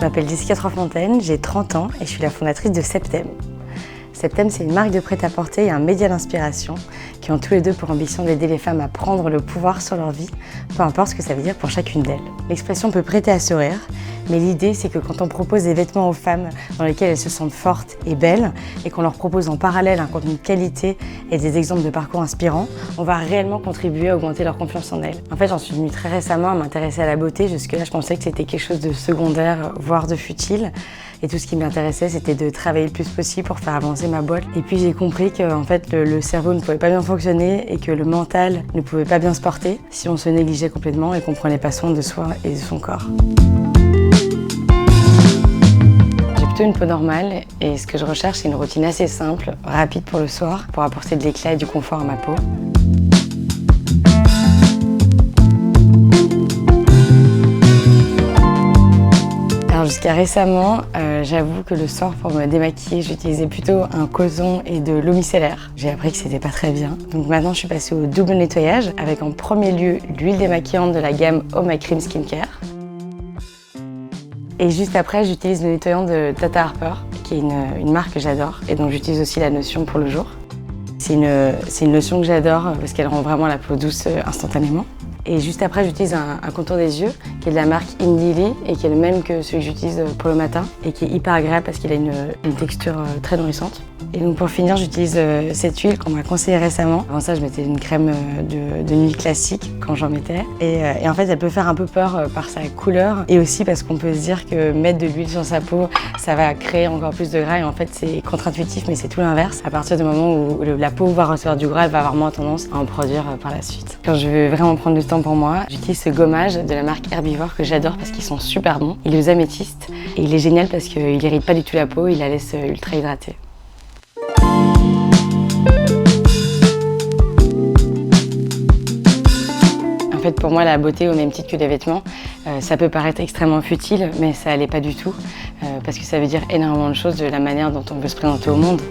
m'appelle Jessica Troisfontaine, j'ai 30 ans et je suis la fondatrice de Septem. Septem, c'est une marque de prêt-à-porter et un média d'inspiration qui ont tous les deux pour ambition d'aider les femmes à prendre le pouvoir sur leur vie, peu importe ce que ça veut dire pour chacune d'elles. L'expression peut prêter à sourire, mais l'idée c'est que quand on propose des vêtements aux femmes dans lesquels elles se sentent fortes et belles et qu'on leur propose en parallèle un contenu de qualité et des exemples de parcours inspirants, on va réellement contribuer à augmenter leur confiance en elles. En fait, j'en suis venue très récemment à m'intéresser à la beauté. Jusque-là, je pensais que c'était quelque chose de secondaire, voire de futile. Et tout ce qui m'intéressait, c'était de travailler le plus possible pour faire avancer ma boîte. Et puis j'ai compris que en fait, le cerveau ne pouvait pas bien fonctionner et que le mental ne pouvait pas bien se porter si on se négligeait complètement et qu'on prenait pas soin de soi et de son corps. J'ai plutôt une peau normale et ce que je recherche, c'est une routine assez simple, rapide pour le soir, pour apporter de l'éclat et du confort à ma peau. Jusqu'à récemment, j'avoue que le soir, pour me démaquiller, j'utilisais plutôt un coton et de l'eau micellaire. J'ai appris que c'était pas très bien. Donc maintenant, je suis passée au double nettoyage avec en premier lieu l'huile démaquillante de la gamme Home & Cream Skincare. Et juste après, j'utilise le nettoyant de Tata Harper, qui est une marque que j'adore et dont j'utilise aussi la lotion pour le jour. C'est une lotion que j'adore parce qu'elle rend vraiment la peau douce instantanément. Et juste après, j'utilise un contour des yeux qui est de la marque Indili et qui est le même que celui que j'utilise pour le matin et qui est hyper agréable parce qu'il a une texture très nourrissante. Et donc pour finir, j'utilise cette huile qu'on m'a conseillée récemment. Avant ça, je mettais une crème de nuit classique quand j'en mettais. Et en fait, elle peut faire un peu peur par sa couleur et aussi parce qu'on peut se dire que mettre de l'huile sur sa peau, ça va créer encore plus de gras. Et en fait, c'est contre-intuitif, mais c'est tout l'inverse. À partir du moment où la peau va recevoir du gras, elle va avoir moins tendance à en produire par la suite. Quand je veux vraiment prendre du temps pour moi, j'utilise ce gommage de la marque Herbivore que j'adore parce qu'ils sont super bons. Il est aux améthystes et il est génial parce qu'il n'irrite pas du tout la peau, il la laisse ultra hydratée. En fait, pour moi, la beauté, au même titre que les vêtements, ça peut paraître extrêmement futile, mais ça l'est pas du tout, parce que ça veut dire énormément de choses de la manière dont on veut se présenter au monde.